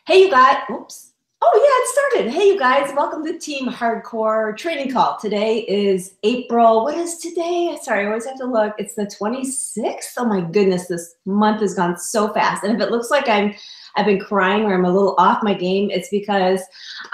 Hey, you guys. Oops. Oh, yeah, it started. Hey, you guys. Welcome to Team Hardcore Training Call. Today is April. What is today? Sorry, I always have to look. It's the 26th. Oh, my goodness. This month has gone so fast. And if it looks like I've been crying or I'm a little off my game, it's because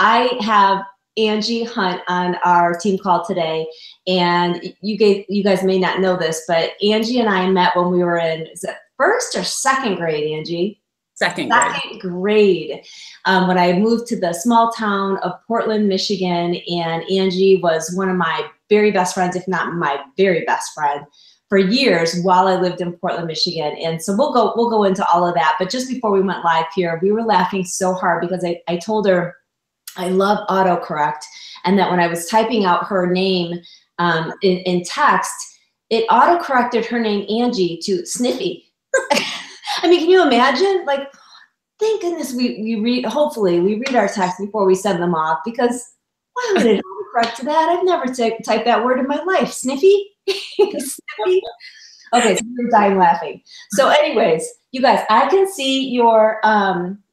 I have Angie Hunt on our team call today. And you guys may not know this, but Angie and I met when we were in, is it first or second grade, Angie? Second grade. When I moved to the small town of Portland, Michigan, and Angie was one of my very best friends, if not my very best friend, for years while I lived in Portland, Michigan. And so we'll go into all of that. But just before we went live here, we were laughing so hard because I told her I love autocorrect, and that when I was typing out her name in text, it autocorrected her name Angie to Sniffy. I mean, can you imagine? Like, thank goodness hopefully we read our text before we send them off, because why would it autocorrect to that? I've never typed that word in my life. Sniffy? Sniffy? Okay, so we're dying laughing. So anyways, you guys, I can see your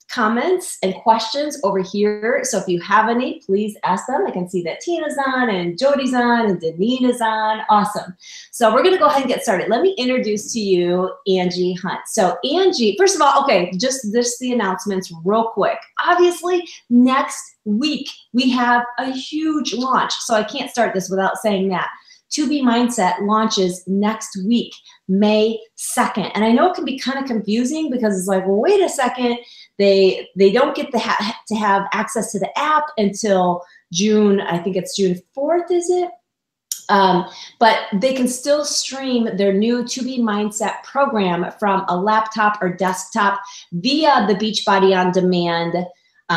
comments and questions over here. So if you have any, please ask them. I can see that Tina's on and Jody's on and Danina's on. Awesome. So we're going to go ahead and get started. Let me introduce to you Angie Hunt. So Angie, first of all, okay, just the announcements real quick. Obviously, next week we have a huge launch. So I can't start this without saying that. 2B Mindset launches next week, May 2nd. And I know it can be kind of confusing because it's like, well, wait a second. They don't get to have access to the app until June, I think it's June 4th, is it? But they can still stream their new 2B Mindset program from a laptop or desktop via the Beachbody On Demand.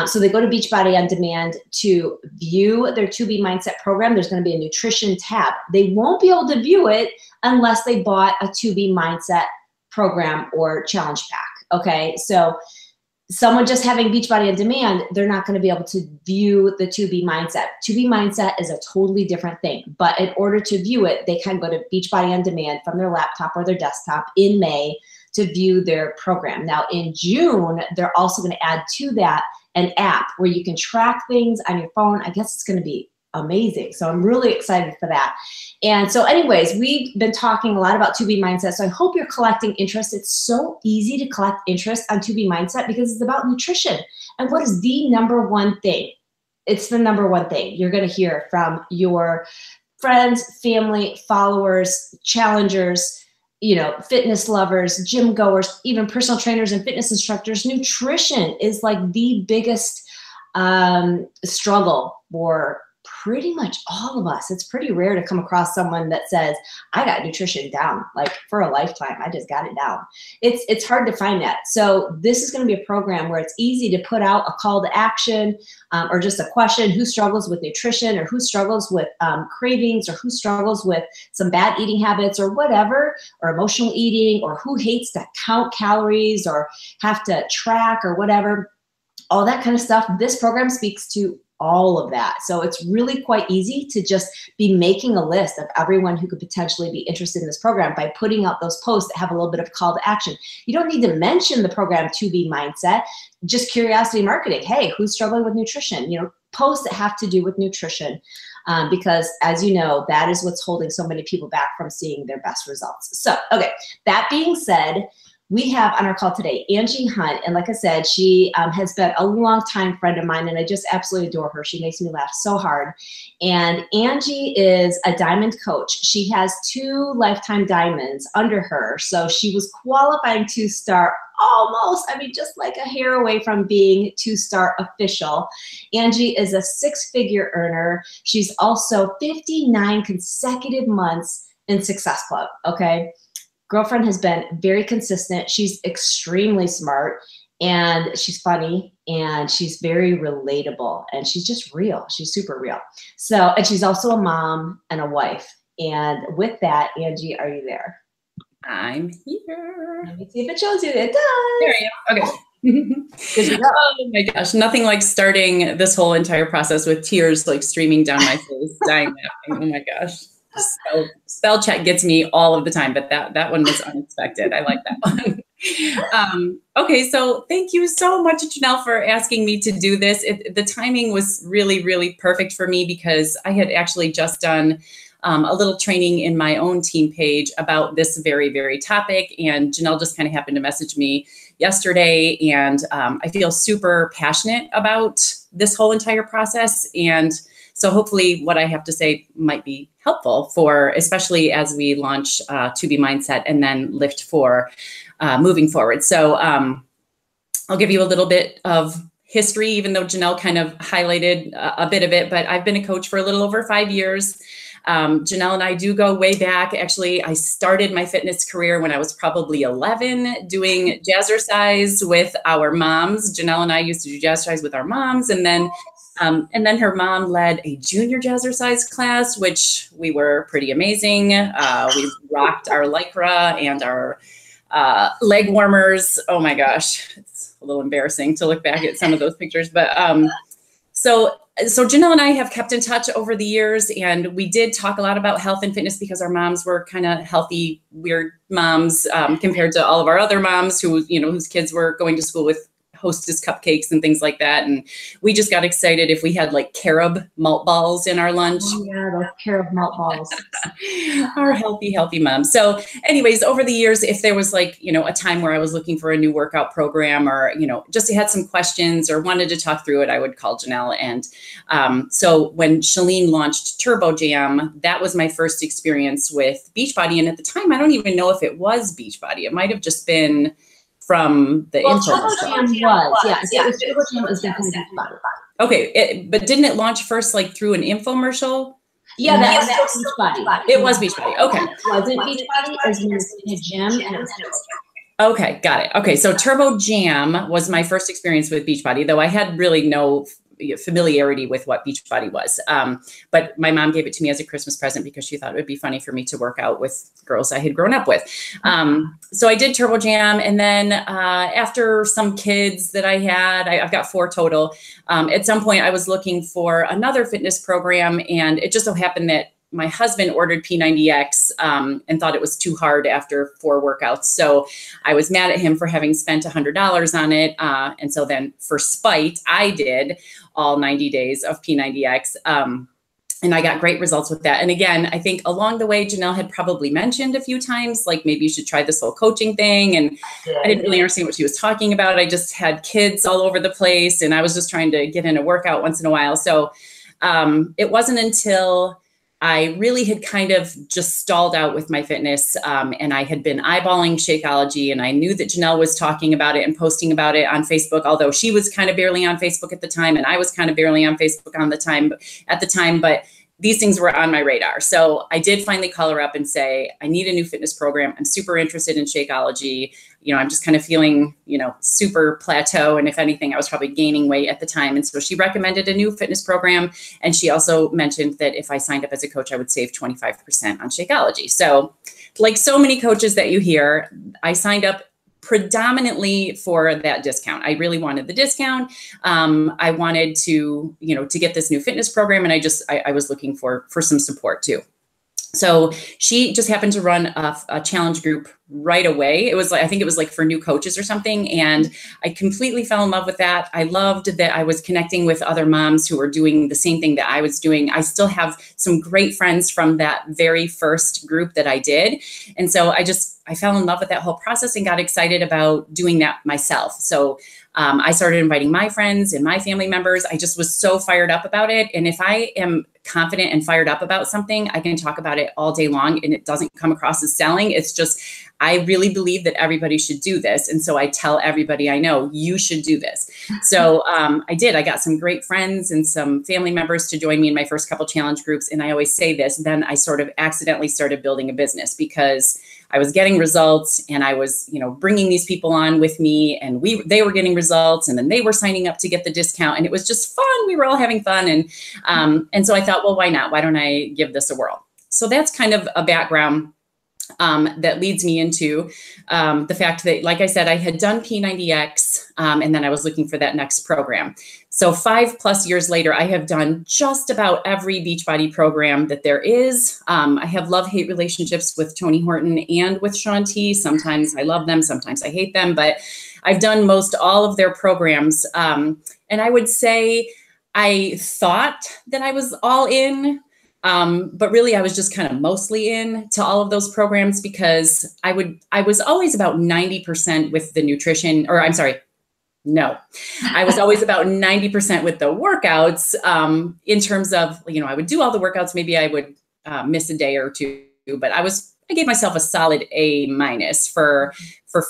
So they go to Beachbody On Demand to view their 2B Mindset program. There's going to be a nutrition tab. They won't be able to view it unless they bought a 2B Mindset program or challenge pack. Okay, so someone just having Beachbody On Demand, they're not going to be able to view the 2B Mindset. 2B Mindset is a totally different thing. But in order to view it, they can go to Beachbody On Demand from their laptop or their desktop in May to view their program. Now in June, they're also going to add to that an app where you can track things on your phone. I guess it's going to be amazing. So I'm really excited for that. And so anyways, we've been talking a lot about 2B Mindset. So I hope you're collecting interest. It's so easy to collect interest on 2B Mindset because it's about nutrition. And what is the number one thing? It's the number one thing you're going to hear from your friends, family, followers, challengers, you know, fitness lovers, gym goers, even personal trainers and fitness instructors. Nutrition is like the biggest struggle for pretty much all of us. It's pretty rare to come across someone that says, I got nutrition down, like for a lifetime. I just got it down. It's hard to find that. So this is going to be a program where it's easy to put out a call to action or just a question: who struggles with nutrition, or who struggles with cravings, or who struggles with some bad eating habits or whatever, or emotional eating, or who hates to count calories or have to track or whatever, all that kind of stuff. This program speaks to all of that. So it's really quite easy to just be making a list of everyone who could potentially be interested in this program by putting out those posts that have a little bit of call to action. You don't need to mention the program 2B Mindset, just curiosity marketing. Hey, who's struggling with nutrition? You know, posts that have to do with nutrition. Because as you know, that is what's holding so many people back from seeing their best results. So, okay, that being said, we have on our call today Angie Hunt, and like I said, she has been a longtime friend of mine, and I just absolutely adore her. She makes me laugh so hard. And Angie is a diamond coach. She has 2 lifetime diamonds under her, so she was qualifying 2-star almost, I mean, just like a hair away from being 2-star official. Angie is a 6-figure earner. She's also 59 consecutive months in Success Club, okay? Girlfriend has been very consistent. She's extremely smart, and she's funny, and she's very relatable, and she's just real. She's super real. So, and she's also a mom and a wife. And with that, Angie, are you there? I'm here. Let me see if it shows you. It does. There I am. Okay. Good to go. Oh my gosh, nothing like starting this whole entire process with tears like streaming down my face, dying laughing. Oh my gosh. spell check gets me all of the time, but that one was unexpected. I like that one. Okay, so thank you so much, Janelle, for asking me to do this. The timing was really, really perfect for me because I had actually just done a little training in my own team page about this very, very topic. And Janelle just kind of happened to message me yesterday. And I feel super passionate about this whole entire process. And so hopefully what I have to say might be helpful for, especially as we launch To Be Mindset and then Lift for moving forward. So I'll give you a little bit of history, even though Janelle kind of highlighted a bit of it, but I've been a coach for a little over 5 years. Janelle and I do go way back. Actually, I started my fitness career when I was probably 11 doing jazzercise with our moms. Janelle and I used to do jazzercise with our moms. And then her mom led a junior jazzercise class, which we were pretty amazing. We rocked our Lycra and our leg warmers. Oh my gosh, it's a little embarrassing to look back at some of those pictures. But so Janelle and I have kept in touch over the years, and we did talk a lot about health and fitness because our moms were kind of healthy, weird moms compared to all of our other moms who, whose kids were going to school with Hostess cupcakes and things like that. And we just got excited if we had like carob malt balls in our lunch. Oh, yeah, those carob malt balls. Our healthy mom. So anyways, over the years, if there was like, a time where I was looking for a new workout program or, just had some questions or wanted to talk through it, I would call Janelle. And so when Shalene launched Turbo Jam, that was my first experience with Beachbody. And at the time, I don't even know if it was Beachbody. It might've just been from the info. Turbo Jam was, yeah. Turbo Jam was definitely Beachbody. Okay, but didn't it launch first like through an infomercial? Yeah, that was Beachbody. It was Beachbody. Okay. It wasn't Beachbody, it was in a gym, and it was Okay, got it. Okay, so Turbo Jam was my first experience with Beachbody, though I had really no familiarity with what Beachbody was. But my mom gave it to me as a Christmas present because she thought it would be funny for me to work out with girls I had grown up with. So I did Turbo Jam. And then after some kids that I had, I've got 4 total. At some point I was looking for another fitness program, and it just so happened that my husband ordered P90X and thought it was too hard after 4 workouts. So I was mad at him for having spent $100 on it. And so then for spite, I did all 90 days of P90X. And I got great results with that. And again, I think along the way, Janelle had probably mentioned a few times, like maybe you should try this whole coaching thing. And I didn't really understand what she was talking about. I just had kids all over the place and I was just trying to get in a workout once in a while. So it wasn't until I really had kind of just stalled out with my fitness, and I had been eyeballing Shakeology, and I knew that Janelle was talking about it and posting about it on Facebook, although she was kind of barely on Facebook at the time, and I was kind of barely on Facebook at the time, but these things were on my radar. So I did finally call her up and say, I need a new fitness program. I'm super interested in Shakeology. I'm just kind of feeling, super plateau. And if anything, I was probably gaining weight at the time. And so she recommended a new fitness program. And she also mentioned that if I signed up as a coach, I would save 25% on Shakeology. So like so many coaches that you hear, I signed up predominantly for that discount. I really wanted the discount. I wanted to, to get this new fitness program. And I was looking for some support too. So she just happened to run a challenge group right away. It was like, I think it was like for new coaches or something. And I completely fell in love with that. I loved that I was connecting with other moms who were doing the same thing that I was doing. I still have some great friends from that very first group that I did. And so I fell in love with that whole process and got excited about doing that myself. So I started inviting my friends and my family members. I just was so fired up about it. And if I am confident and fired up about something, I can talk about it all day long and it doesn't come across as selling. It's just, I really believe that everybody should do this. And so I tell everybody I know, you should do this. So I did. I got some great friends and some family members to join me in my first couple challenge groups. And I always say this, then I sort of accidentally started building a business because I was getting results and I was, bringing these people on with me and they were getting results and then they were signing up to get the discount and it was just fun. We were all having fun. And so I thought, well, why not? Why don't I give this a whirl? So that's kind of a background that leads me into the fact that, like I said, I had done P90X, and then I was looking for that next program. So 5+ years later, I have done just about every Beachbody program that there is. I have love-hate relationships with Tony Horton and with Shaun T. Sometimes I love them, sometimes I hate them, but I've done most all of their programs. And I would say I thought that I was all in, but really I was just kind of mostly in to all of those programs because I was always about 90% with the nutrition, or I'm sorry, no, I was always about 90% with the workouts, in terms of, I would do all the workouts. Maybe I would miss a day or two, but I gave myself a solid A- for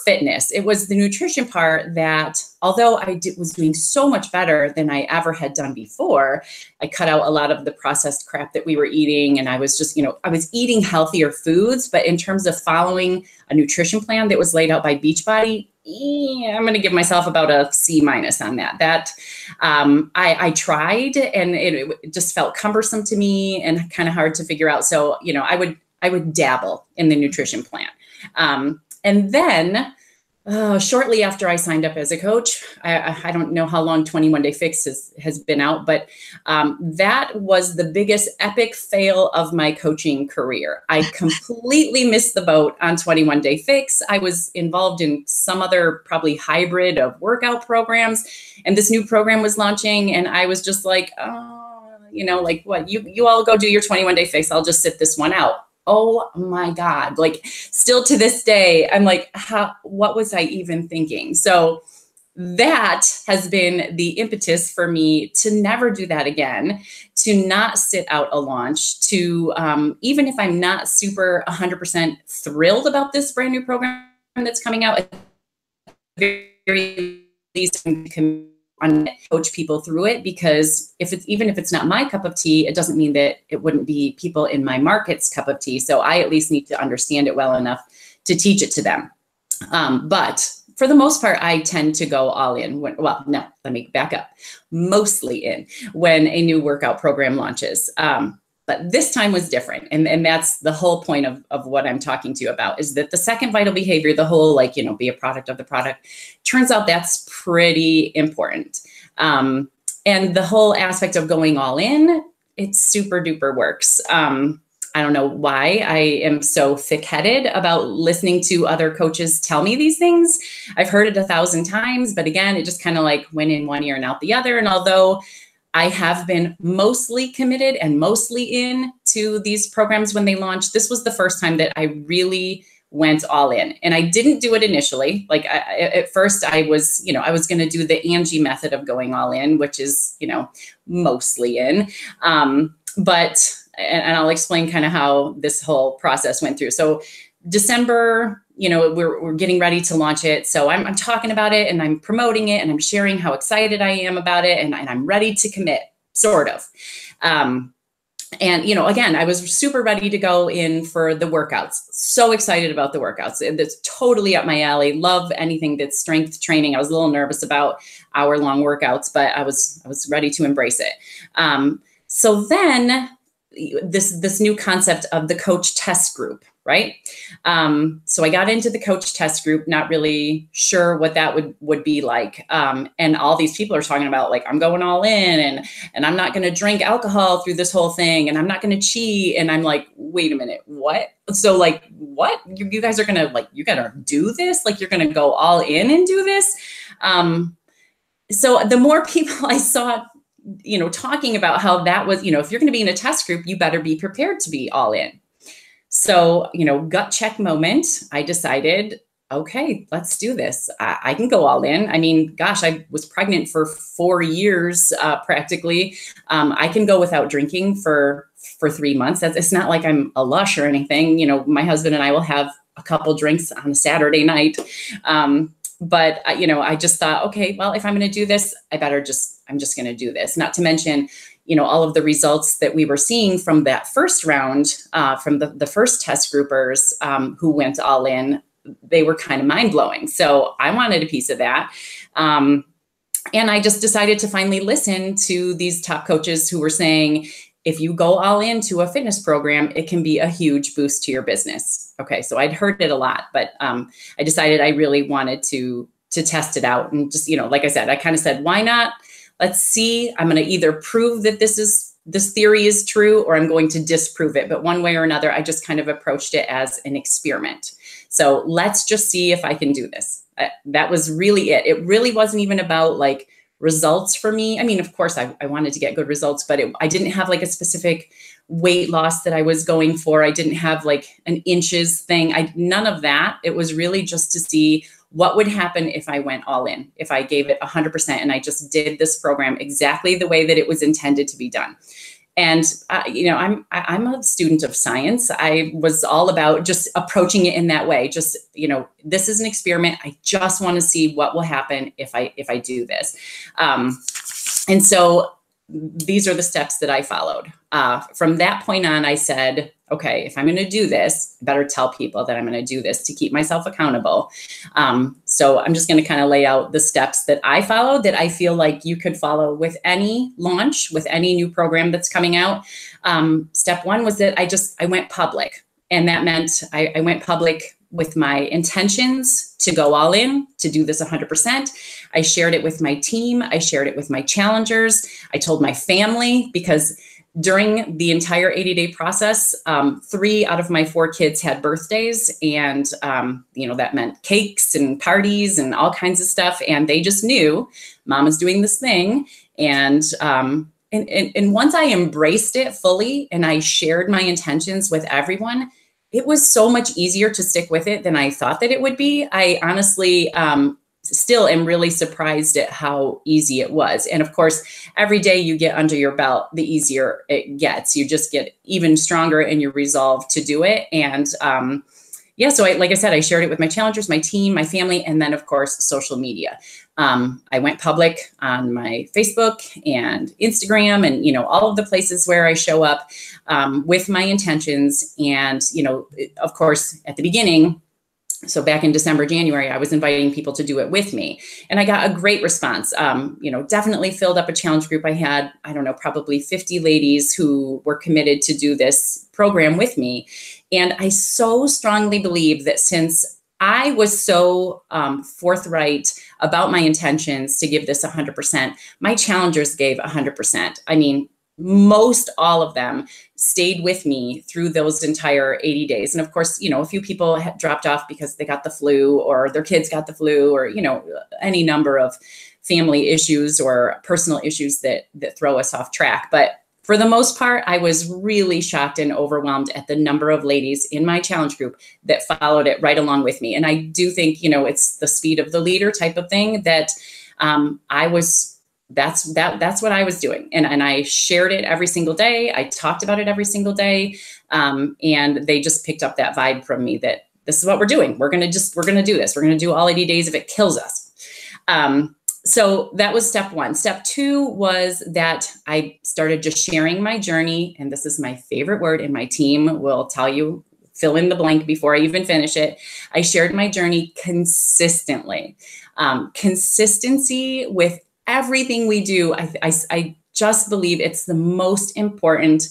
fitness. It was the nutrition part that, although was doing so much better than I ever had done before, I cut out a lot of the processed crap that we were eating. And I was just, I was eating healthier foods, but in terms of following a nutrition plan that was laid out by Beachbody, I'm going to give myself about a C- on that. I tried, and it just felt cumbersome to me and kind of hard to figure out. So, I would dabble in the nutrition plan. And then shortly after I signed up as a coach, I don't know how long 21 Day Fix has been out, but that was the biggest epic fail of my coaching career. I completely missed the boat on 21 Day Fix. I was involved in some other probably hybrid of workout programs, and this new program was launching, and I was just like, like, what, you all go do your 21 Day Fix. I'll just sit this one out. Oh my God. Like, still to this day, I'm like, what was I even thinking? So that has been the impetus for me to never do that again, to not sit out a launch, to, even if I'm not super 100% thrilled about this brand new program that's coming out, at the very least, on coach people through it, because even if it's not my cup of tea, it doesn't mean that it wouldn't be people in my market's cup of tea. So I at least need to understand it well enough to teach it to them. But for the most part, I tend to go all in. Let me back up. Mostly in when a new workout program launches. But this time was different. And that's the whole point of what I'm talking to you about, is that the second vital behavior, the whole, be a product of the product, turns out that's pretty important. And the whole aspect of going all in, it super duper works. I don't know why I am so thick-headed about listening to other coaches tell me these things. I've heard it 1,000 times, but again, it just kind of went in one ear and out the other. And although I have been mostly committed and mostly in to these programs when they launched, this was the first time that I really went all in. And I didn't do it initially. At first I was, I was going to do the Angie method of going all in, which is, mostly in. But I'll explain kind of how this whole process went through. So December, we're getting ready to launch it. So I'm talking about it and I'm promoting it and I'm sharing how excited I am about it. And I'm ready to commit, sort of. And, again, I was super ready to go in for the workouts. So excited about the workouts. It's totally up my alley. Love anything that's strength training. I was a little nervous about hour-long workouts, but I was ready to embrace it. So then this new concept of the coach test group, right? So I got into the coach test group, not really sure what that would be like. And all these people are talking about, I'm going all in and I'm not going to drink alcohol through this whole thing. And I'm not going to cheat. And I'm like, wait a minute, what? So what? You guys are going to you got to do this? You're going to go all in and do this? So the more people I saw, talking about how that was, if you're going to be in a test group, you better be prepared to be all in. So, gut check moment, I decided, okay, let's do this. I can go all in. I mean, gosh, I was pregnant for 4 years, practically. I can go without drinking for 3 months. It's not like I'm a lush or anything. My husband and I will have a couple drinks on a Saturday night. But, I just thought, okay, well, if I'm going to do this, I'm just going to do this. Not to mention, all of the results that we were seeing from that first round, from the first test groupers who went all in, they were kind of mind blowing. So I wanted a piece of that. And I just decided to finally listen to these top coaches who were saying, if you go all into a fitness program, it can be a huge boost to your business. Okay. So I'd heard it a lot, but I decided I really wanted to test it out. And just, like I said, I kind of said, why not? Let's see. I'm going to either prove that this theory is true, or I'm going to disprove it. But one way or another, I just kind of approached it as an experiment. So let's just see if I can do this. That was really it. It really wasn't even about like results for me. I mean, of course, I wanted to get good results, but I didn't have like a specific weight loss that I was going for. I didn't have like an inches thing. None of that. It was really just to see what would happen if I went all in, if I gave it 100% and I just did this program exactly the way that it was intended to be done. And, I'm a student of science. I was all about just approaching it in that way. Just, this is an experiment. I just want to see what will happen if I do this. And so these are the steps that I followed. From that point on, I said, okay, if I'm going to do this, I better tell people that I'm going to do this to keep myself accountable. So I'm just going to kind of lay out the steps that I followed that I feel like you could follow with any launch, with any new program that's coming out. Step one was that I went public. And that meant I went public with my intentions to go all in, to do this 100%. I shared it with my team. I shared it with my challengers. I told my family, because during the entire 80-day process, 3 out of my 4 kids had birthdays, and that meant cakes and parties and all kinds of stuff. And they just knew Mama's doing this thing. And once I embraced it fully and I shared my intentions with everyone, it was so much easier to stick with it than I thought that it would be. I honestly still am really surprised at how easy it was. And of course, every day you get under your belt, the easier it gets. You just get even stronger in your resolve to do it. And so like I said, I shared it with my challengers, my team, my family, and then of course, social media. I went public on my Facebook and Instagram and, all of the places where I show up with my intentions. And, of course, at the beginning, so back in December, January, I was inviting people to do it with me. And I got a great response. Definitely filled up a challenge group. I had, probably 50 ladies who were committed to do this program with me. And I so strongly believe that since I was so forthright about my intentions to give this 100%, my challengers gave 100%. I mean, most all of them stayed with me through those entire 80 days. And of course, a few people had dropped off because they got the flu or their kids got the flu or, any number of family issues or personal issues that throw us off track. But for the most part, I was really shocked and overwhelmed at the number of ladies in my challenge group that followed it right along with me. And I do think, it's the speed of the leader type of thing that that's what I was doing. And I shared it every single day. I talked about it every single day. And they just picked up that vibe from me that this is what we're doing. We're going to do this. We're going to do all 80 days if it kills us. So that was step one. Step two was that I started just sharing my journey. And this is my favorite word, and my team will tell you, fill in the blank before I even finish it. I shared my journey consistently. Consistency with everything we do. I just believe it's the most important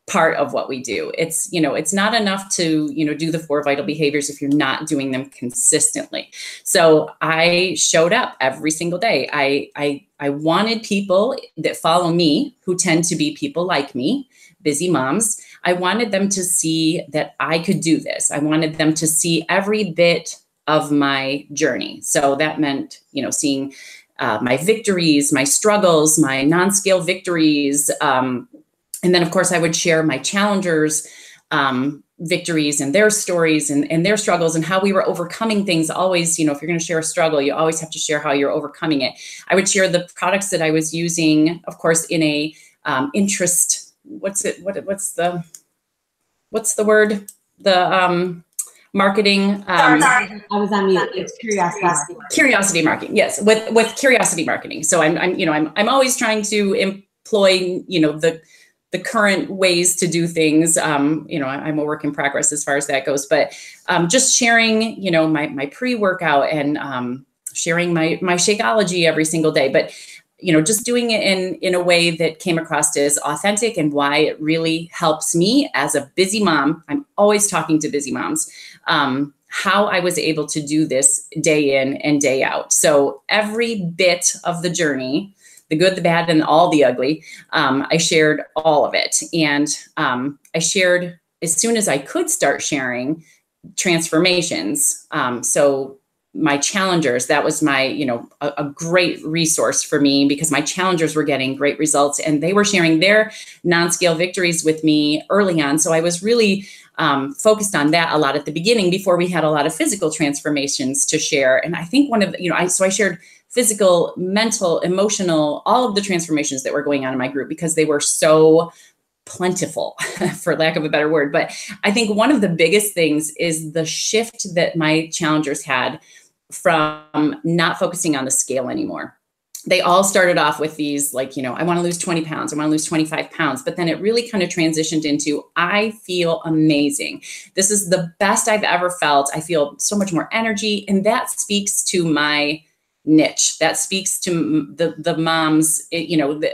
part of what we do. It's, it's not enough to, do the 4 vital behaviors if you're not doing them consistently. So I showed up every single day. I wanted people that follow me, who tend to be people like me, busy moms. I wanted them to see that I could do this. I wanted them to see every bit of my journey. So that meant, seeing my victories, my struggles, my non-scale victories. And then, of course, I would share my challengers' victories and their stories and their struggles and how we were overcoming things. Always, if you're going to share a struggle, you always have to share how you're overcoming it. I would share the products that I was using, of course, in a interest. What's the word? The marketing. I was on mute. It's curiosity. Curiosity marketing. Yes, with curiosity marketing. So I'm always trying to employ the current ways to do things. I'm a work in progress as far as that goes, but just sharing my pre-workout and sharing my Shakeology every single day. But just doing it in a way that came across as authentic, and why it really helps me as a busy mom. I'm always talking to busy moms, how I was able to do this day in and day out. So every bit of the journey, the good, the bad, and all the ugly, I shared all of it. And I shared, as soon as I could start sharing, transformations. So my challengers, that was my, a great resource for me, because my challengers were getting great results and they were sharing their non-scale victories with me early on. So I was really focused on that a lot at the beginning, before we had a lot of physical transformations to share. And I think one of the, I shared physical, mental, emotional, all of the transformations that were going on in my group, because they were so plentiful, for lack of a better word. But I think one of the biggest things is the shift that my challengers had from not focusing on the scale anymore. They all started off with these, like, I want to lose 20 pounds. I want to lose 25 pounds. But then it really kind of transitioned into, I feel amazing. This is the best I've ever felt. I feel so much more energy. And that speaks to my niche. That speaks to the moms.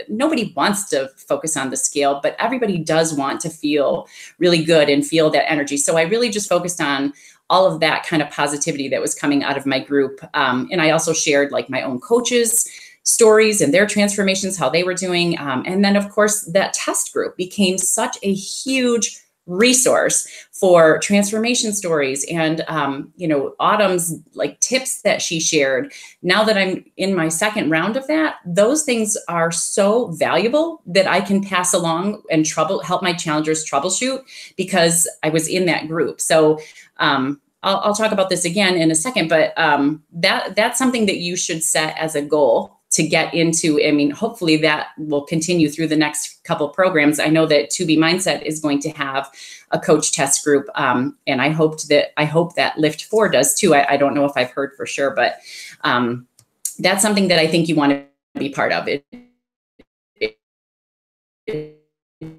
Nobody wants to focus on the scale, but everybody does want to feel really good and feel that energy. So I really just focused on all of that kind of positivity that was coming out of my group. And I also shared, like, my own coaches' stories and their transformations, how they were doing. And then, of course, that test group became such a huge resource for transformation stories and, Autumn's, like, tips that she shared. Now that I'm in my second round of that, those things are so valuable that I can pass along and help my challengers troubleshoot, because I was in that group. So, I'll talk about this again in a second, but that's something that you should set as a goal to get into. I mean, hopefully that will continue through the next couple programs. I know that To Be Mindset is going to have a coach test group, and I hope that Lift 4 does too. I don't know if I've heard for sure, but that's something that I think you want to be part of. It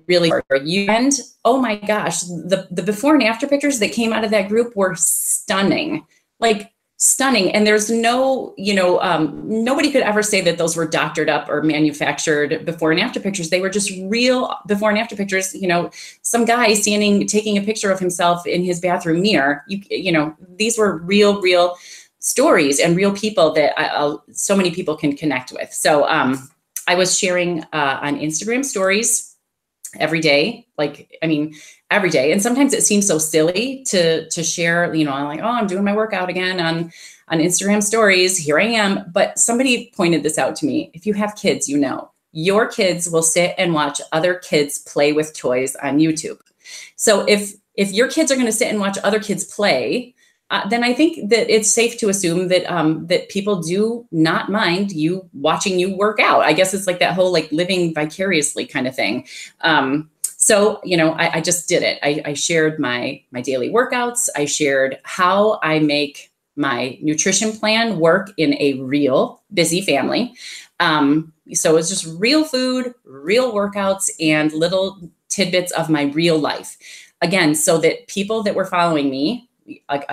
really you, and oh my gosh, the before and after pictures that came out of that group were stunning, like stunning. And there's no, nobody could ever say that those were doctored up or manufactured before and after pictures. They were just real before and after pictures. Some guy taking a picture of himself in his bathroom mirror. These were real stories and real people that so many people can connect with. So I was sharing on Instagram stories every day, every day. And sometimes it seems so silly to share, I'm like, oh, I'm doing my workout again on Instagram stories. Here I am. But somebody pointed this out to me. If you have kids, your kids will sit and watch other kids play with toys on YouTube. So if your kids are going to sit and watch other kids play, then I think that it's safe to assume that that people do not mind you watching you work out. I guess it's like that whole, like, living vicariously kind of thing. So, I just did it. I shared my daily workouts. I shared how I make my nutrition plan work in a real busy family. So it's just real food, real workouts, and little tidbits of my real life. Again, so that people that were following me, like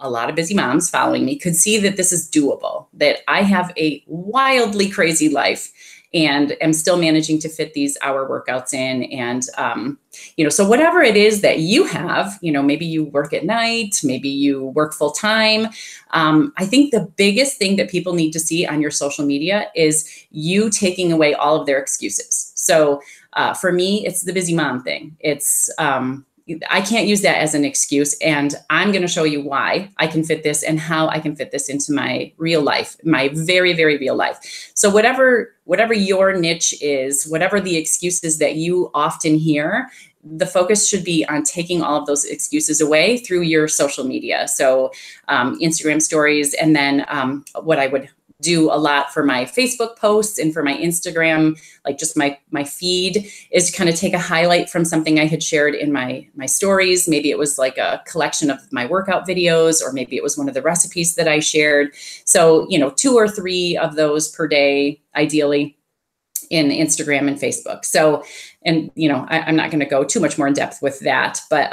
a lot of busy moms following me, could see that this is doable, that I have a wildly crazy life and am still managing to fit these hour workouts in. And, so whatever it is that you have, maybe you work at night, maybe you work full time. I think the biggest thing that people need to see on your social media is you taking away all of their excuses. So for me, it's the busy mom thing. It's, I can't use that as an excuse, and I'm going to show you why I can fit this and how I can fit this into my real life, my very, very real life. So whatever your niche is, whatever the excuses that you often hear, the focus should be on taking all of those excuses away through your social media. So Instagram stories, and then what I would do a lot for my Facebook posts and for my Instagram, like just my feed, is to kind of take a highlight from something I had shared in my stories. Maybe it was like a collection of my workout videos, or maybe it was one of the recipes that I shared. So, 2 or 3 of those per day, ideally, in Instagram and Facebook. So, and, I'm not going to go too much more in depth with that. But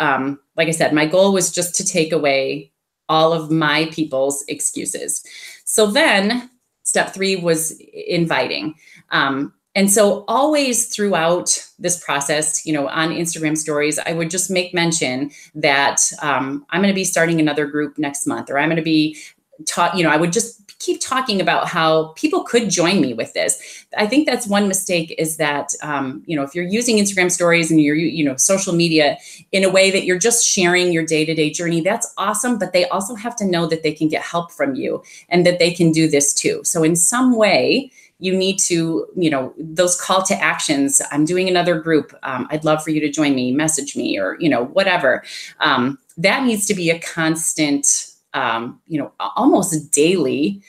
like I said, my goal was just to take away all of my people's excuses. So then Step 3 was inviting. And so always throughout this process, you know, on Instagram stories, I would just make mention that I'm going to be starting another group next month, or I'm going to be I would just keep talking about how people could join me with this. I think that's one mistake, is that, you know, if you're using Instagram stories and you're, you know, social media in a way that you're just sharing your day-to-day journey, that's awesome. But they also have to know that they can get help from you and that they can do this too. So in some way, you need to, you know, those call to actions. I'm doing another group. I'd love for you to join me, message me, or, you know, whatever. That needs to be a constant, you know, almost daily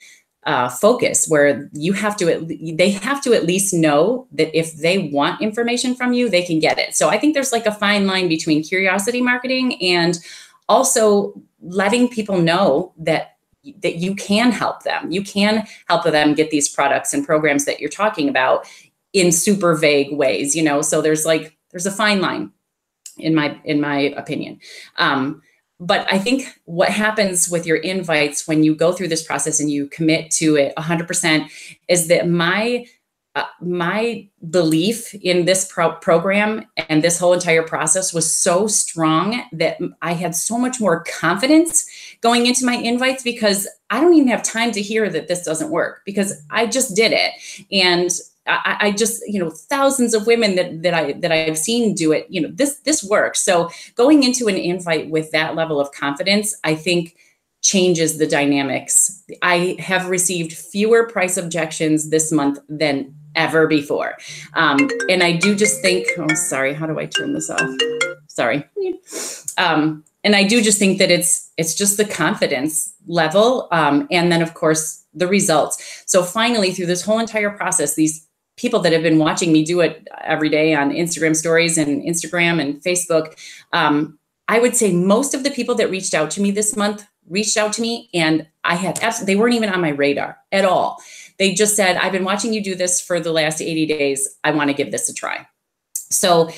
focus, where you have to, they have to at least know that if they want information from you, they can get it. So I think there's like a fine line between curiosity marketing and also letting people know that you can help them. You can help them get these products and programs that you're talking about in super vague ways, you know? So there's a fine line in my opinion. But I think what happens with your invites when you go through this process and you commit to it 100% is that my belief in this program and this whole entire process was so strong that I had so much more confidence going into my invites, because I don't even have time to hear that this doesn't work, because I just did it. And I just, you know, thousands of women that I've seen do it, you know, this works. So going into an invite with that level of confidence, I think changes the dynamics. I have received fewer price objections this month than ever before. And I do just think, oh, sorry, how do I turn this off? Sorry. And I do just think that it's just the confidence level. And then of course the results. So finally, through this whole entire process, these people that have been watching me do it every day on Instagram stories and Instagram and Facebook, I would say most of the people that reached out to me this month reached out to me, and they weren't even on my radar at all. They just said, I've been watching you do this for the last 80 days. I want to give this a try. So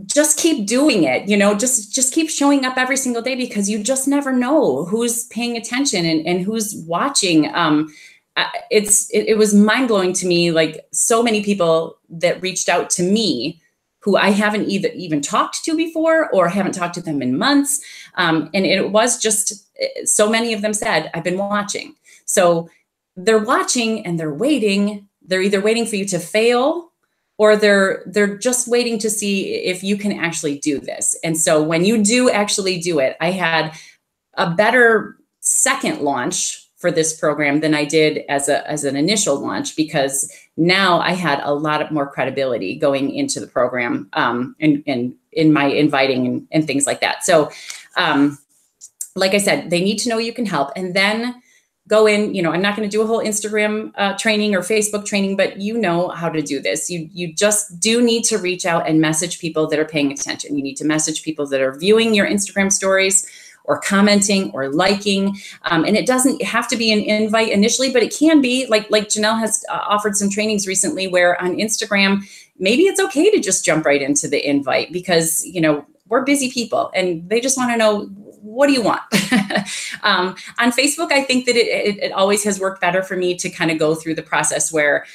just keep doing it, you know, just keep showing up every single day, because you just never know who's paying attention and who's watching. It was mind-blowing to me, like so many people that reached out to me who I haven't even talked to before, or haven't talked to them in months. And it was just, so many of them said, I've been watching. So they're watching and they're waiting. They're either waiting for you to fail, or they're just waiting to see if you can actually do this. And so when you do actually do it, I had a better second launch for this program than I did as an initial launch, because now I had a lot more credibility going into the program, and in my inviting and things like that. So like I said, they need to know you can help, and then go in, you know, I'm not going to do a whole Instagram training or Facebook training, but you know how to do this. You just do need to reach out and message people that are paying attention. You need to message people that are viewing your Instagram stories, or commenting, or liking. And it doesn't have to be an invite initially, but it can be like Janelle has offered some trainings recently where on Instagram, maybe it's okay to just jump right into the invite, because, you know, we're busy people and they just want to know, what do you want? On Facebook, I think that it always has worked better for me to kind of go through the process where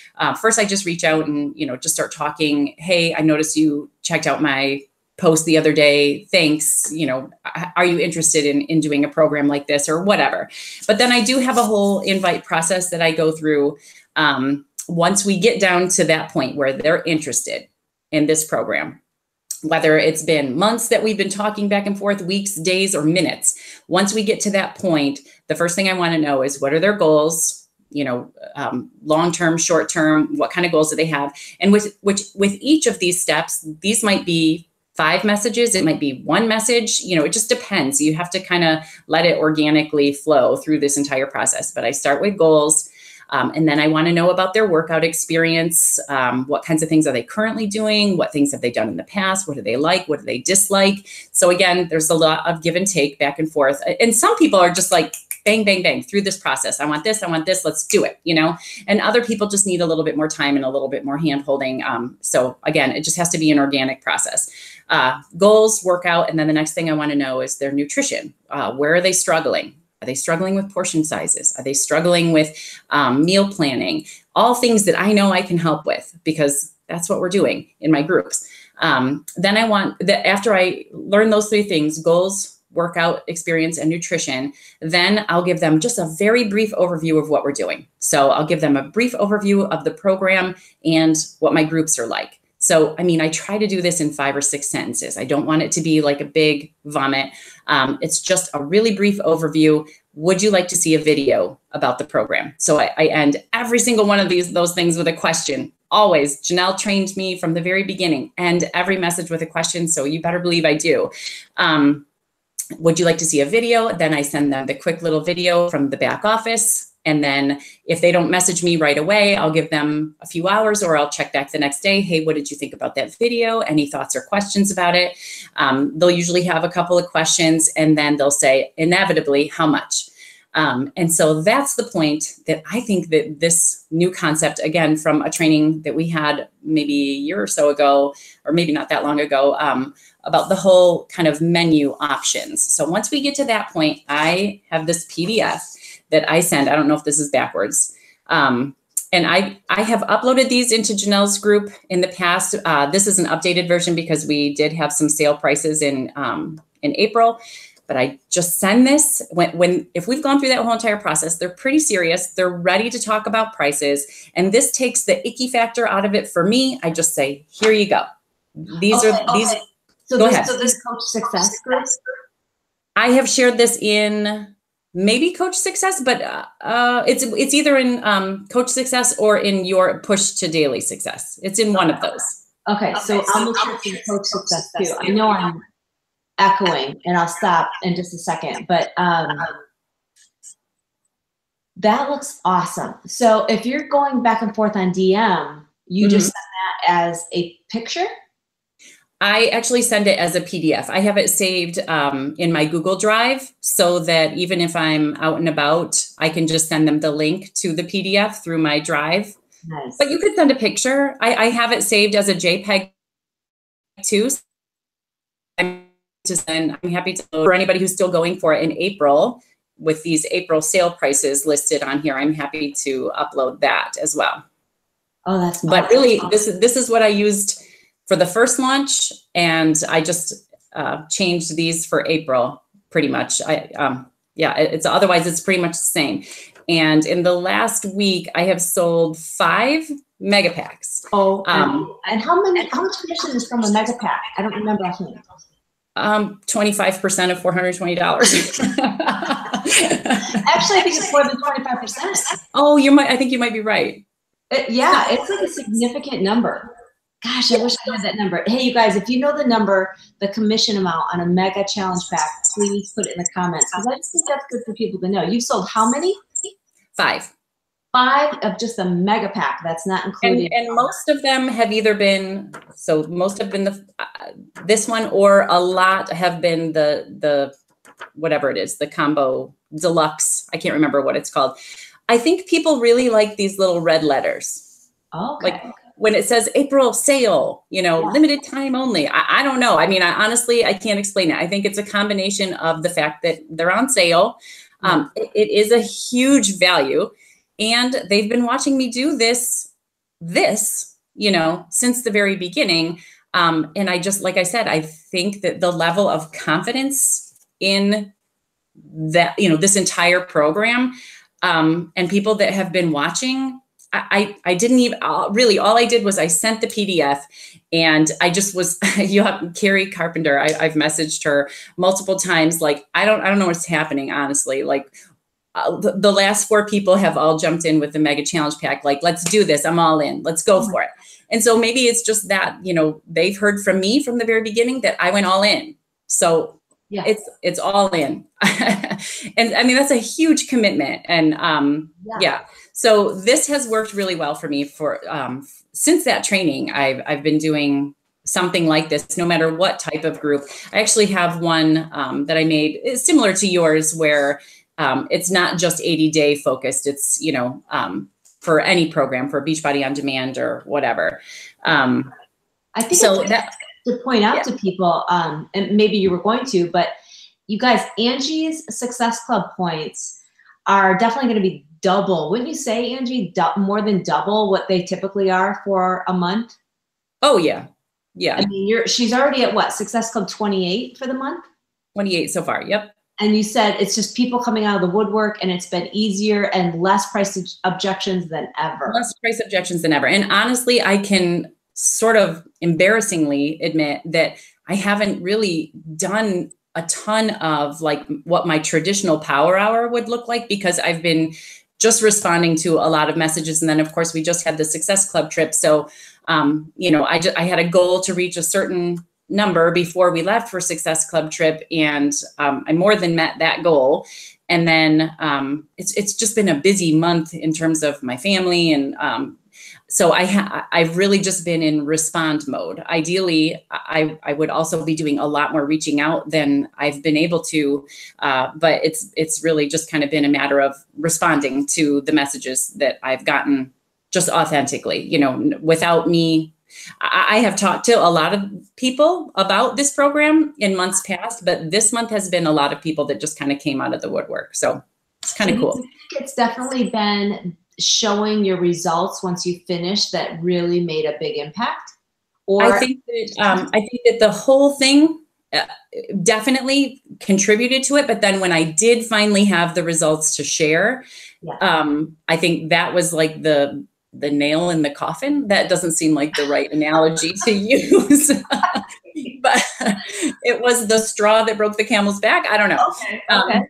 first I just reach out and, you know, just start talking. Hey, I noticed you checked out my post the other day. Thanks. You know, are you interested in doing a program like this or whatever? But then I do have a whole invite process that I go through once we get down to that point where they're interested in this program. Whether it's been months that we've been talking back and forth, weeks, days, or minutes. Once we get to that point, the first thing I want to know is, what are their goals? You know, long-term, short-term, what kind of goals do they have? And with each of these steps, these might be 5 messages, it might be 1 message, you know, it just depends. You have to kind of let it organically flow through this entire process. But I start with goals. And then I want to know about their workout experience. What kinds of things are they currently doing? What things have they done in the past? What do they like? What do they dislike? So again, there's a lot of give and take back and forth. And some people are just like, bang, bang, bang through this process. I want this, let's do it, you know? And other people just need a little bit more time and a little bit more hand holding. So again, it just has to be an organic process. Goals, workout, and then the next thing I want to know is their nutrition. Where are they struggling? Are they struggling with portion sizes? Are they struggling with meal planning? All things that I know I can help with, because that's what we're doing in my groups. Then I want that after I learn those 3 things: goals, workout experience, and nutrition, then I'll give them just a very brief overview of what we're doing. So I'll give them a brief overview of the program and what my groups are like. So, I mean, I try to do this in 5 or 6 sentences. I don't want it to be like a big vomit. It's just a really brief overview. Would you like to see a video about the program? So I end every single one of those things with a question. Always. Janelle trained me from the very beginning, and every message with a question. So you better believe I do. Would you like to see a video? Then I send them the quick little video from the back office. And then if they don't message me right away, I'll give them a few hours, or I'll check back the next day. Hey, what did you think about that video? Any thoughts or questions about it? They'll usually have a couple of questions, and then they'll say, inevitably, how much? And so that's the point that I think that this new concept, again, from a training that we had maybe a year or so ago, or maybe not that long ago, about the whole kind of menu options. So once we get to that point, I have this PDF that I send. I don't know if this is backwards. And I have uploaded these into Janelle's group in the past. This is an updated version because we did have some sale prices in April. But I just send this if we've gone through that whole entire process, they're pretty serious. They're ready to talk about prices. And this takes the icky factor out of it for me. I just say, here you go. These are. So go ahead. So this Coach Success group? I have shared this in maybe Coach Success, but it's either in Coach Success or in your Push to Daily Success. It's in one of those. Okay, so I'll look at Coach Success too. I know I'm echoing, and I'll stop in just a second, but that looks awesome. So if you're going back and forth on DM, you just send that as a picture? I actually send it as a PDF. I have it saved in my Google Drive, so that even if I'm out and about, I can just send them the link to the PDF through my drive. Nice. But you could send a picture. I have it saved as a JPEG too. I'm happy to, for anybody who's still going for it in April, with these April sale prices listed on here, I'm happy to upload that as well. Oh, that's awesome. But really, this is what I used for the first launch, and I just changed these for April pretty much. Otherwise it's pretty much the same. And in the last week, I have sold 5 mega packs. Oh, and how much commission is from a mega pack? I don't remember offhand. 25% of $420. Actually, I think it's more than 25%. Oh, I think you might be right. Yeah, it's like a significant number. Gosh, I wish I had that number. Hey, you guys, if you know the number, the commission amount on a mega challenge pack, please put it in the comments, because I just think that's good for people to know. You've sold how many? 5. 5 of just a mega pack. That's not included. And most of them have either been, this one, or a lot have been the whatever it is, the combo deluxe. I can't remember what it's called. I think people really like these little red letters. Okay. Like when it says April sale, limited time only. I don't know. I mean, honestly, I can't explain it. I think it's a combination of the fact that they're on sale. It is a huge value. And they've been watching me do this, since the very beginning. And I just, like I said, I think that the level of confidence in that, this entire program, and people that have been watching, I didn't even really, all I did was I sent the PDF, and I just was, Carrie Carpenter, I've messaged her multiple times. Like, I don't know what's happening, honestly. Like, the last 4 people have all jumped in with the mega challenge pack. Like, let's do this. I'm all in. Let's go for it. And so maybe it's just that, they've heard from me from the very beginning that I went all in. So yeah, it's all in. And I mean, that's a huge commitment. And yeah. So this has worked really well for me for, since that training. I've been doing something like this, no matter what type of group. I actually have one that I made. It's similar to yours, where it's not just 80-day focused. It's, for any program, for Beachbody On Demand or whatever. I think so. To point out to people, and maybe you were going to, but you guys, Angie's Success Club points are definitely going to be double. Wouldn't you say, Angie, more than double what they typically are for a month? Oh yeah. Yeah. I mean, she's already at what, Success Club 28 for the month? 28 so far. Yep. And you said it's just people coming out of the woodwork, and it's been easier and less price objections than ever. Less price objections than ever. And honestly, I can sort of embarrassingly admit that I haven't really done a ton of like what my traditional power hour would look like, because I've been just responding to a lot of messages. And then of course we just had the Success Club trip. So, you know, I had a goal to reach a certain number before we left for Success Club trip. And I more than met that goal. And then it's just been a busy month in terms of my family. And so I've really just been in respond mode. Ideally, I would also be doing a lot more reaching out than I've been able to, but it's really just kind of been a matter of responding to the messages that I've gotten just authentically, you know, without me. I have talked to a lot of people about this program in months past, but this month has been a lot of people that just kind of came out of the woodwork. So it's kind of cool. It's definitely been showing your results once you finish that really made a big impact. Or I think that the whole thing definitely contributed to it. But then when I did finally have the results to share, I think that was like the nail in the coffin. That doesn't seem like the right analogy to use, but it was the straw that broke the camel's back. I don't know. Okay.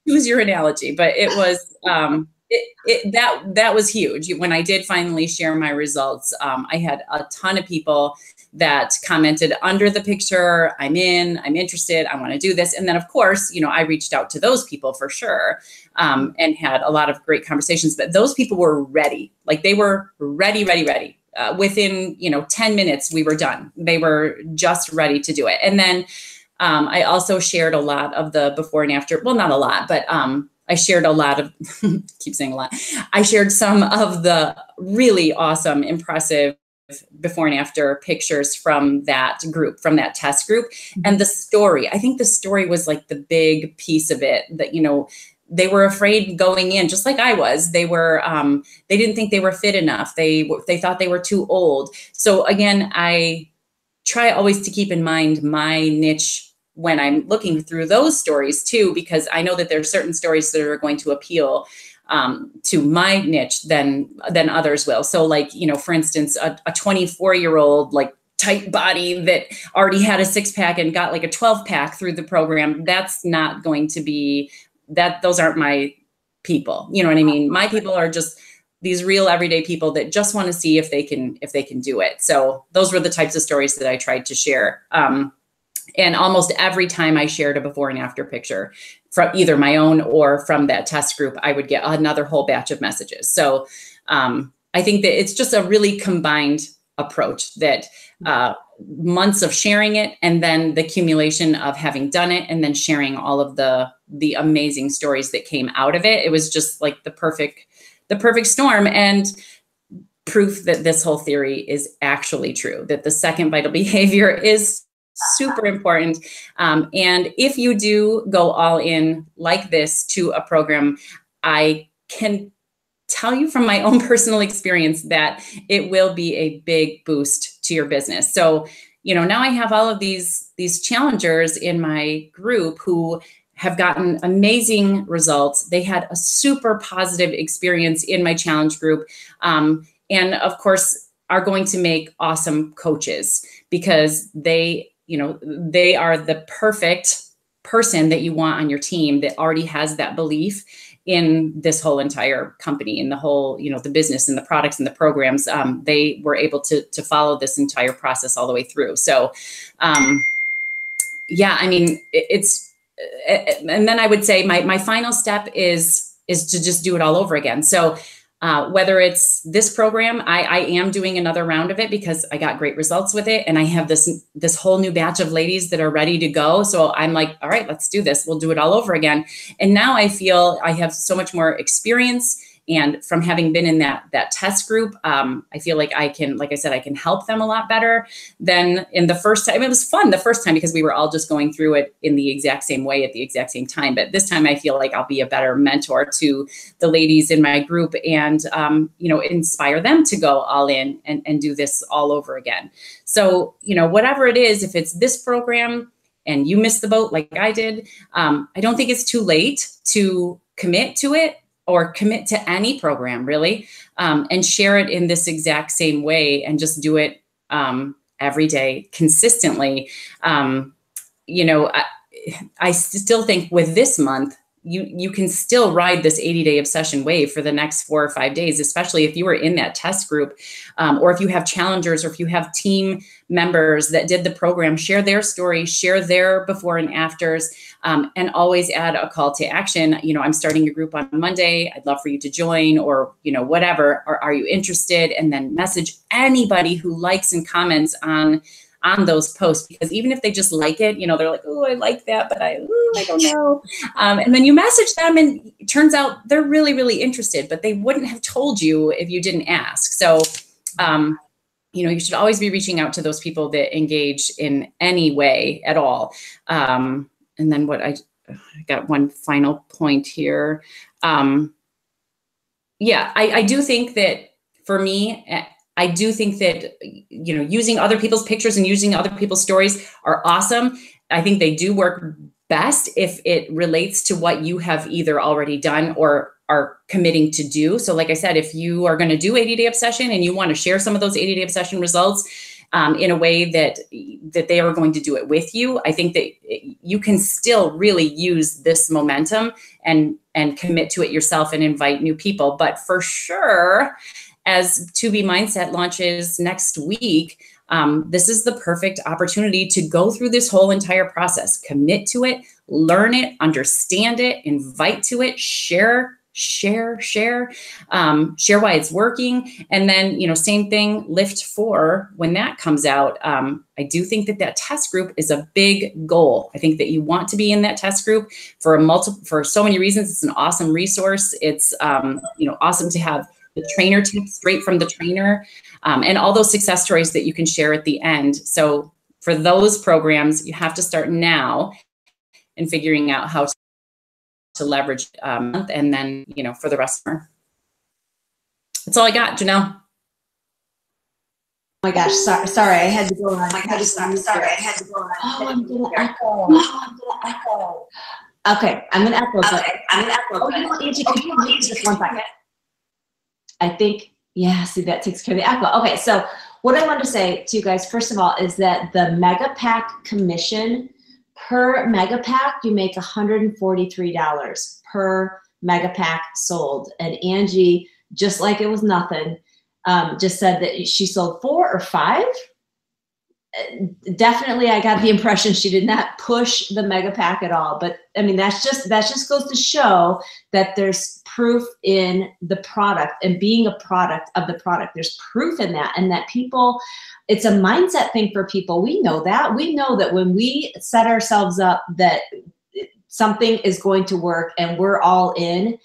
Use your analogy, but it was, that was huge. When I did finally share my results, I had a ton of people that commented under the picture, I'm interested, I want to do this. And then of course, you know, I reached out to those people for sure, and had a lot of great conversations, but those people were ready. Like they were ready. Within, you know, 10 minutes, we were done. They were just ready to do it. And then I also shared a lot of the before and after, well, not a lot, but I shared a lot of, keep saying a lot. I shared some of the really awesome, impressive before and after pictures from that group, from that test group. And the story, I think the story was like the big piece of it, that, you know, they were afraid going in, just like I was. They were, they didn't think they were fit enough. They thought they were too old. So again, I try always to keep in mind my niche when I'm looking through those stories too, because I know that there are certain stories that are going to appeal to my niche than others will. So like, you know, for instance, a 24-year-old, like tight body that already had a 6-pack and got like a 12-pack through the program, that's not going to be that. Those aren't my people. You know what I mean? My people are just these real everyday people that just want to see if they can do it. So those were the types of stories that I tried to share. And almost every time I shared a before and after picture from either my own or from that test group, I would get another whole batch of messages. So I think that it's just a really combined approach, that months of sharing it, and then the accumulation of having done it, and then sharing all of the amazing stories that came out of it. It was just like the perfect storm, and proof that this whole theory is actually true, that the second vital behavior is super important. And if you do go all in like this to a program, I can tell you from my own personal experience that it will be a big boost to your business. So, you know, now I have all of these challengers in my group who have gotten amazing results. They had a super positive experience in my challenge group. And of course, are going to make awesome coaches, because they are the perfect person that you want on your team that already has that belief in this whole entire company, in the whole, you know, the business and the products and the programs. They were able to follow this entire process all the way through. So, yeah, I mean, and then I would say my final step is to just do it all over again. So whether it's this program, I am doing another round of it because I got great results with it. And I have this whole new batch of ladies that are ready to go. So I'm like, all right, let's do this. We'll do it all over again. And now I feel I have so much more experience And from having been in that test group, I feel like I can, like I said, I can help them a lot better than in the first time. It was fun the first time because we were all just going through it in the exact same way at the exact same time. But this time I feel like I'll be a better mentor to the ladies in my group and, inspire them to go all in and do this all over again. So, whatever it is, if it's this program and you missed the boat like I did, I don't think it's too late to commit to it or commit to any program really, and share it in this exact same way and just do it every day consistently. I still think with this month, you can still ride this 80-day obsession wave for the next 4 or 5 days, especially if you were in that test group, or if you have challengers, or if you have team members that did the program, share their story, share their before and afters, and always add a call to action. I'm starting a group on Monday. I'd love for you to join, or, whatever, or are you interested? And then message anybody who likes and comments on those posts, because even if they just like it, they're like, oh, I like that, but I don't know. And then you message them and it turns out they're really, really interested, but they wouldn't have told you if you didn't ask. So, you should always be reaching out to those people that engage in any way at all. And then I got one final point here. I do think that for me, I do think that, using other people's pictures and using other people's stories are awesome. I think they do work best if it relates to what you have either already done or are committing to do. So like I said, if you are going to do 80-day obsession and you want to share some of those 80-day obsession results in a way that they are going to do it with you, I think that you can still really use this momentum and commit to it yourself and invite new people. But for sure, as 2B Mindset launches next week, this is the perfect opportunity to go through this whole entire process, commit to it, learn it, understand it, invite to it, share why it's working. And then, same thing, Lift 4, when that comes out, I do think that test group is a big goal. I think that you want to be in that test group for so many reasons. It's an awesome resource. It's, awesome to have the trainer tips straight from the trainer, and all those success stories that you can share at the end. So for those programs, you have to start now in figuring out how to leverage and then, for the rest of them. That's all I got, Janelle. Oh my gosh, sorry, I had to go on. Oh, I'm gonna echo. Okay, I'm gonna echo. Angie, could you mute just one second? I think, see, that takes care of the echo. Okay, so what I want to say to you guys, first of all, is that the Mega Pack commission per Mega Pack, you make $143 per Mega Pack sold. And Angie, just like it was nothing, just said that she sold 4 or 5. Definitely, I got the impression she did not push the Mega Pack at all. But I mean, that just goes to show that there's proof in the product and being a product of the product. There's proof in that, and that people, it's a mindset thing for people. We know that. We know that when we set ourselves up that something is going to work and we're all in,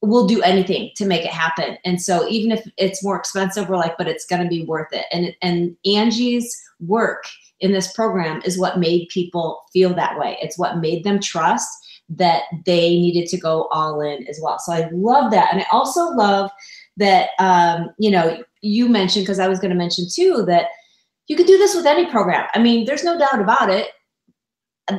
we'll do anything to make it happen. And so even if it's more expensive, we're like, but it's going to be worth it. And Angie's work in this program is what made people feel that way. It's what made them trust that they needed to go all in as well. So I love that. And I also love that, you mentioned, because I was going to mention too, that you could do this with any program. I mean, there's no doubt about it.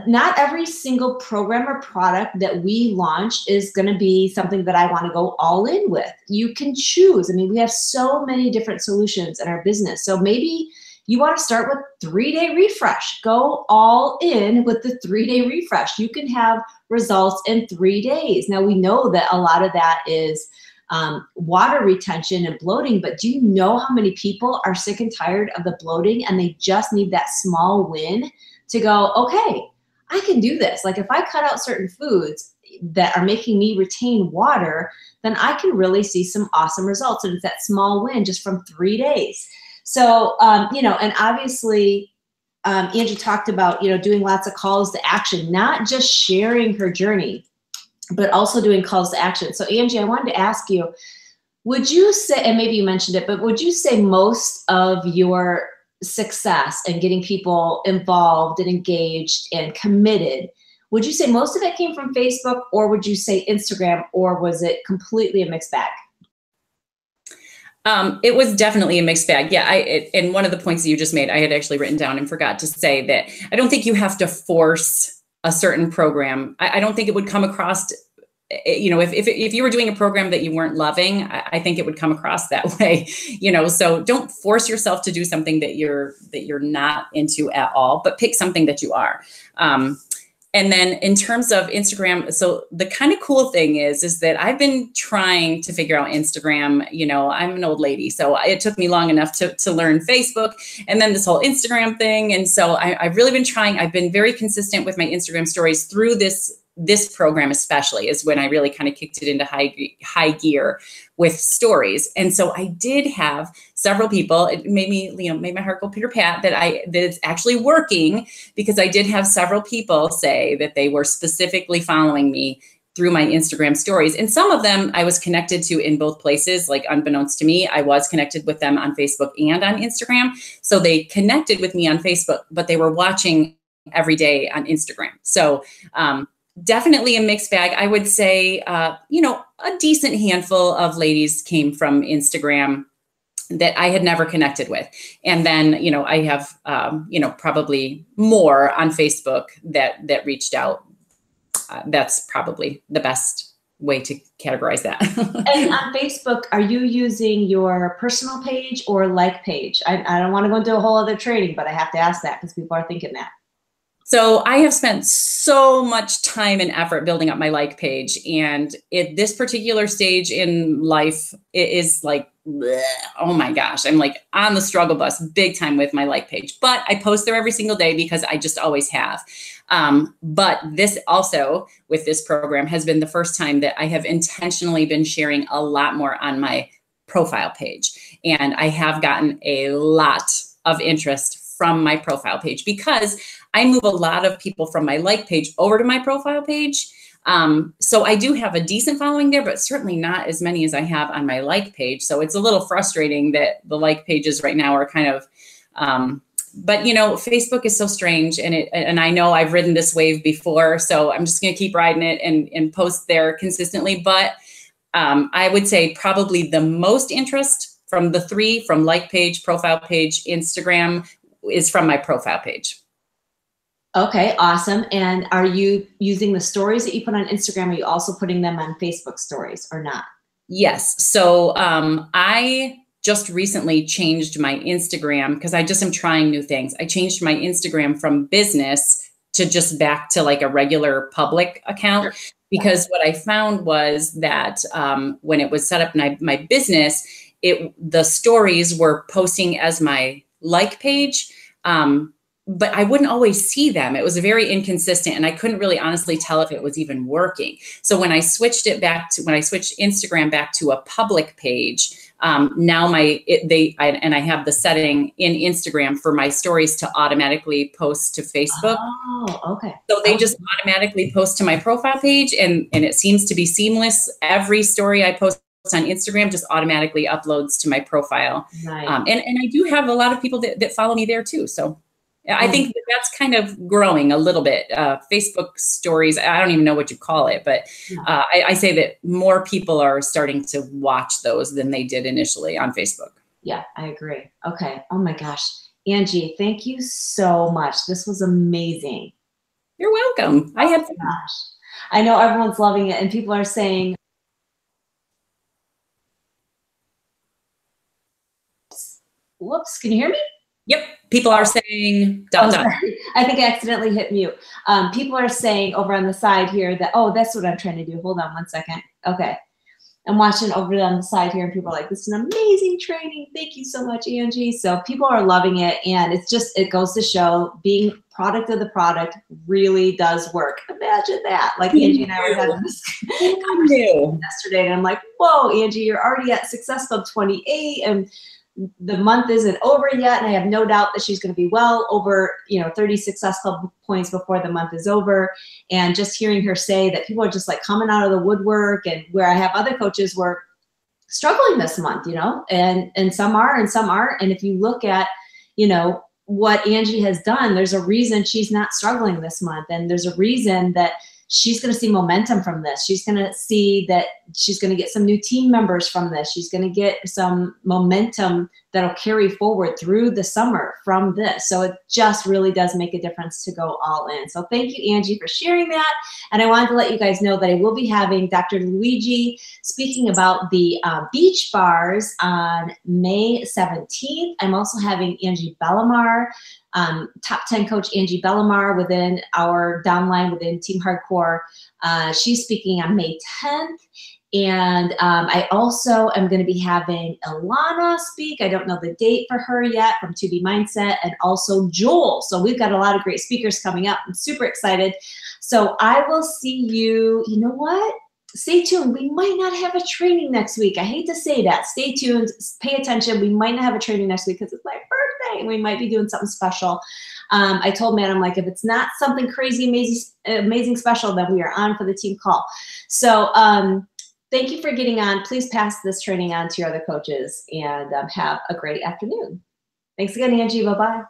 Not every single program or product that we launch is going to be something that I want to go all in with. You can choose. I mean, we have so many different solutions in our business. So maybe you want to start with 3-day refresh. Go all in with the 3-day refresh. You can have results in 3 days. Now, we know that a lot of that is water retention and bloating, but do you know how many people are sick and tired of the bloating and they just need that small win to go, okay, I can do this. Like if I cut out certain foods that are making me retain water, then I can really see some awesome results. And it's that small win just from 3 days. So, and obviously, Angie talked about, doing lots of calls to action, not just sharing her journey, but also doing calls to action. So Angie, I wanted to ask you, Would you say, and maybe you mentioned it, but would you say most of your success and getting people involved and engaged and committed, would you say most of it came from Facebook, or would you say Instagram, or was it completely a mixed bag? It was definitely a mixed bag. Yeah, and one of the points that you just made, I had actually written down and forgot to say that I don't think you have to force a certain program. I don't think it would come across, you know, if you were doing a program that you weren't loving, I think it would come across that way, you know. So don't force yourself to do something that you're not into at all, but pick something that you are. And then in terms of Instagram, so the kind of cool thing is that I've been trying to figure out Instagram. You know, I'm an old lady, so it took me long enough to learn Facebook and then this whole Instagram thing. And so I've really been trying. I've been very consistent with my Instagram stories through this program, especially is when I really kind of kicked it into high gear with stories. And so I did have several people. It made me, you know, made my heart go pitter pat that it's actually working, because I did have several people say that they were specifically following me through my Instagram stories. And some of them I was connected to in both places, like unbeknownst to me, I was connected with them on Facebook and on Instagram. So they connected with me on Facebook, but they were watching every day on Instagram. So, definitely a mixed bag. I would say, you know, a decent handful of ladies came from Instagram that I had never connected with. And then, you know, I have, you know, probably more on Facebook that reached out. That's probably the best way to categorize that. And on Facebook, are you using your personal page or like page? I don't want to go into a whole other training, but I have to ask that because people are thinking that. So I have spent so much time and effort building up my like page. And at this particular stage in life, it is like, bleh, oh my gosh, I'm like on the struggle bus big time with my like page. But I post there every single day because I just always have. But this also, with this program, has been the first time that I have intentionally been sharing a lot more on my profile page. And I have gotten a lot of interest from my profile page because I move a lot of people from my like page over to my profile page. So I do have a decent following there, but certainly not as many as I have on my like page. So it's a little frustrating that the like pages right now are kind of, but you know, Facebook is so strange, and I know I've ridden this wave before, so I'm just going to keep riding it and post there consistently. But I would say probably the most interest from the three, from like page, profile page, Instagram, is from my profile page. Okay, awesome. And are you using the stories that you put on Instagram? Are you also putting them on Facebook stories or not? Yes. So I just recently changed my Instagram because I just am trying new things. I changed my Instagram from business to just back to like a regular public account. Sure. Because what I found was that when it was set up in my business, the stories were posting as my like page. But I wouldn't always see them. It was very inconsistent, and I couldn't really honestly tell if it was even working. So when I switched Instagram back to a public page, now I have the setting in Instagram for my stories to automatically post to Facebook. Oh, okay. So they just automatically post to my profile page, and it seems to be seamless. Every story I post on Instagram just automatically uploads to my profile. Right. And I do have a lot of people that follow me there too. So I think that's kind of growing a little bit. Facebook stories, I don't even know what you call it, but I say that more people are starting to watch those than they did initially on Facebook. Yeah, I agree. Okay. Oh my gosh. Angie, thank you so much. This was amazing. You're welcome. I had fun. Gosh. I know everyone's loving it, and people are saying, whoops, can you hear me? Yep. People are saying, I think I accidentally hit mute. People are saying over on the side here that, oh, that's what I'm trying to do. Hold on one second. Okay. I'm watching over on the side here, and people are like, this is an amazing training. Thank you so much, Angie. So people are loving it. And it goes to show being product of the product really does work. Imagine that. Like Angie and I were having this conversation yesterday, and I'm like, whoa, Angie, you're already at Success Club 28, and the month isn't over yet, and I have no doubt that she's going to be well over, 30 Success Club points before the month is over. And just hearing her say that people are just like coming out of the woodwork, and where I have other coaches where struggling this month, you know, and some are and some aren't. And if you look at, you know, what Angie has done, there's a reason she's not struggling this month. And there's a reason that she's going to see momentum from this. She's going to see that she's going to get some new team members from this. She's going to get some momentum that'll carry forward through the summer from this. So it just really does make a difference to go all in. So thank you, Angie, for sharing that. And I wanted to let you guys know that I will be having Dr. Luigi speaking about the beach bars on May 17th. I'm also having Angie Bellamar, top 10 coach Angie Bellamar within our downline within Team Hardcore. She's speaking on May 10th. And I also am going to be having Ilana speak. I don't know the date for her yet, from 2B Mindset, and also Joel. So we've got a lot of great speakers coming up. I'm super excited. So I will see you. You know what? Stay tuned. We might not have a training next week. I hate to say that. Stay tuned. Pay attention. We might not have a training next week because it's my birthday and we might be doing something special. I told Matt, I'm like, if it's not something crazy, amazing special, then we are on for the team call. So thank you for getting on. Please pass this training on to your other coaches and have a great afternoon. Thanks again, Angie. Bye-bye.